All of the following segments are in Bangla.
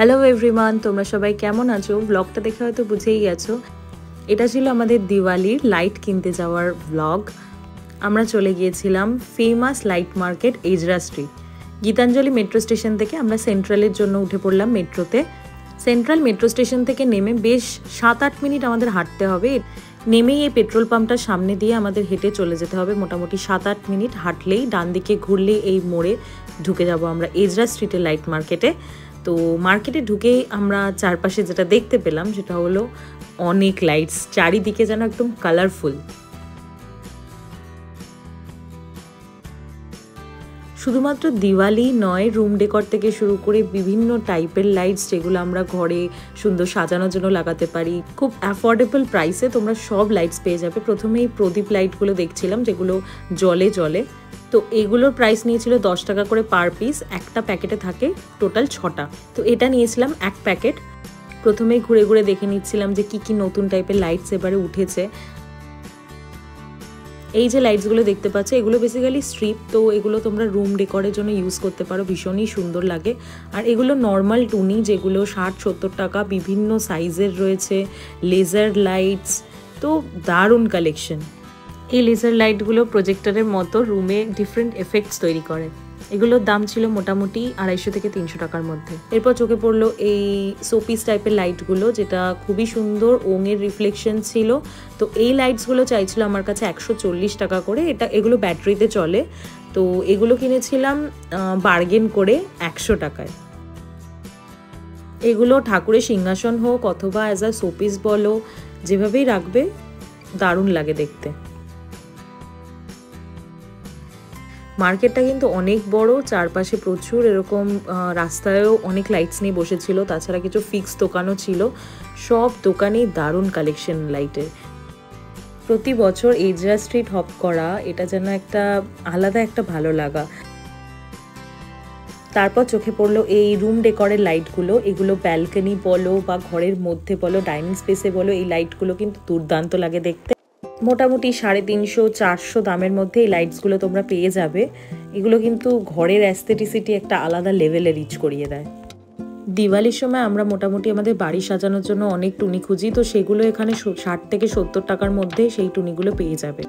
হ্যালো এভরিওয়ান, তোমরা সবাই কেমন আছো? ব্লগটা দেখে হয়তো বুঝেই গেছো, এটা ছিল আমাদের দিওয়ালির লাইট কিনতে যাওয়ার ব্লগ। আমরা চলে গিয়েছিলাম famous light market Ezra street. Gitanjali metro station থেকে আমরা সেন্ট্রালের জন্য উঠে পড়লাম মেট্রোতে। সেন্ট্রাল মেট্রো স্টেশন থেকে নেমে বেশ 7-8 মিনিট আমাদের হাঁটতে হবে। নেমেই এই পেট্রোল পাম্পটার সামনে দিয়ে আমাদের হেঁটে চলে যেতে হবে। মোটামুটি 7-8 মিনিট হাঁটলেই, ডান দিকে ঘুরলেই এই মোড়ে ঢুকে যাব আমরা এজরা স্ট্রিটের লাইট মার্কেটে। তো মার্কেটে ঢুকেই আমরা চারপাশে যেটা দেখতে পেলাম সেটা হলো অনেক লাইটস, চারিদিকে যেন একদম কালারফুল। শুধুমাত্র দিওয়ালি নয়, রুম ডেকর থেকে শুরু করে বিভিন্ন টাইপের লাইটস যেগুলো আমরা ঘরে সুন্দর সাজানোর জন্য লাগাতে পারি, খুব অ্যাফোর্ডেবল প্রাইসে তোমরা সব লাইটস পেয়ে যাবে। প্রথমেই প্রদীপ লাইটগুলো দেখছিলাম যেগুলো জলে জ্বলে। তো এগুলোর প্রাইস নিয়েছিল 10 টাকা করে পার পিস। একটা প্যাকেটে থাকে টোটাল 6টা। তো এটা নিয়েছিলাম এক প্যাকেট। প্রথমেই ঘুরে ঘুরে দেখে নিচ্ছিলাম যে কি নতুন টাইপের লাইটস এবারে উঠেছে। এই যে লাইটসগুলো দেখতে পাচ্ছ, এগুলো বেসিক্যালি স্ট্রিপ। তো এগুলো তোমরা রুম ডেকরের জন্য ইউজ করতে পারো, ভীষণই সুন্দর লাগে। আর এগুলো নর্মাল টুনি, যেগুলো 60-70 টাকা। বিভিন্ন সাইজের রয়েছে লেজার লাইটস, তো দারুণ কালেকশন। এই লেজার লাইটগুলো প্রজেক্টরের মতো রুমে ডিফারেন্ট এফেক্টস তৈরি করে। এগুলোর দাম ছিল মোটামুটি 250 থেকে 300 টাকার মধ্যে। এরপর চোখে পড়লো এই শোপিস টাইপের লাইটগুলো, যেটা খুবই সুন্দর, ওঙের রিফ্লেকশন ছিল। তো এই লাইটসগুলো চাইছিল আমার কাছে 140 টাকা করে। এগুলো ব্যাটারিতে চলে। তো এগুলো কিনেছিলাম বার্গেন করে 100 টাকায়। এগুলো ঠাকুরের সিংহাসন হোক অথবা অ্যাজ আ শোপিস বলো, যেভাবেই রাখবে দারুণ লাগে দেখতে। মার্কেটটা কিন্তু অনেক বড়, চারপাশে প্রচুর এরকম রাস্তায়ও অনেক লাইটস নিয়ে বসেছিল। তাছাড়া কিছু ফিক্স দোকানও ছিল। সব দোকানেই দারুণ কালেকশন লাইটের। প্রতি বছর এজরা স্ট্রিট হপ করা, এটা যেন একটা আলাদা একটা ভালো লাগা। তারপর চোখে পড়লো এই রুম ডেকরের লাইটগুলো। এগুলো ব্যালকনি বলো বা ঘরের মধ্যে বলো, ডাইনিং স্পেসে বলো, এই লাইটগুলো কিন্তু দুর্দান্ত লাগে দেখতে। মোটামুটি 350-400 দামের মধ্যে এই লাইটসগুলো তোমরা পেয়ে যাবে। এগুলো কিন্তু ঘরের অ্যাস্থেটিসিটি একটা আলাদা লেভেলে রিচ করিয়ে দেয়। দিওয়ালির সময় আমরা মোটামুটি আমাদের বাড়ি সাজানোর জন্য অনেক টুনি খুঁজি। তো সেগুলো এখানে 60 থেকে 70 টাকার মধ্যে সেই টুনিগুলো পেয়ে যাবে।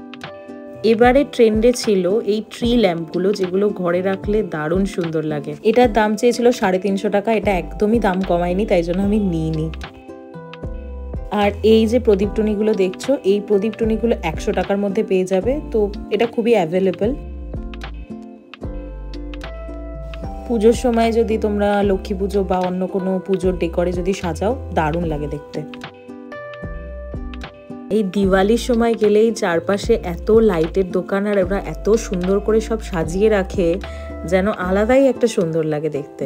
এবারে ট্রেন্ডে ছিল এই ট্রি ল্যাম্পগুলো, যেগুলো ঘরে রাখলে দারুণ সুন্দর লাগে। এটার দাম চেয়েছিল 350 টাকা। এটা একদমই দাম কমায়নি, তাই জন্য আমি নিইনি। আর এই যে প্রদীপ টুনিগুলো দেখছো, এই প্রদীপ টুনিগুলো 100 টাকার মধ্যে পেয়ে যাবে। তো এটা খুবই অ্যাভেলেবল। পুজোর সময় যদি তোমরা লক্ষ্মী পুজো বা অন্য কোনো পুজোর ডেকরে যদি সাজাও, দারুণ লাগে দেখতে। এই দিওয়ালির সময় গেলেই চারপাশে এত লাইটের দোকান, আর ওরা এত সুন্দর করে সব সাজিয়ে রাখে, যেন আলাদাই একটা সুন্দর লাগে দেখতে।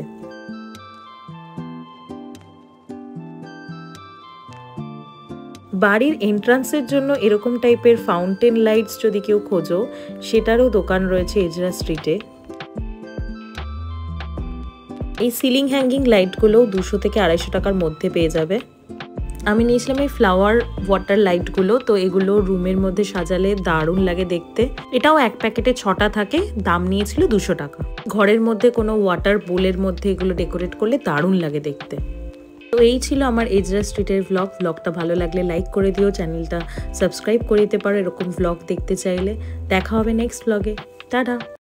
বাড়ির এন্ট্রান্সের জন্য এরকম টাইপের ফাউন্টেন লাইটস যদি কেউ খোঁজো, সেটারও দোকান রয়েছে এজরা স্ট্রিটে। এই সিলিং হ্যাঙ্গিং লাইটগুলো 200 থেকে 250 টাকার মধ্যে পেয়ে যাবে। আমি নিয়েছিলাম এই ফ্লাওয়ার ওয়াটার লাইটগুলো। তো এগুলো রুমের মধ্যে সাজালে দারুণ লাগে দেখতে। এটাও এক প্যাকেটে 6টা থাকে, দাম নিয়েছিল 200 টাকা। ঘরের মধ্যে কোনো ওয়াটার বোলের মধ্যে এগুলো ডেকোরেট করলে দারুণ লাগে দেখতে। তো এই ছিল আমার এজরা স্ট্রিটের ব্লগটা ভালো লাগলে লাইক করে দিও, চ্যানেলটা সাবস্ক্রাইব করে দিতে পারো এরকম ব্লগ দেখতে চাইলে। দেখা হবে নেক্সট ব্লগে। টাটা।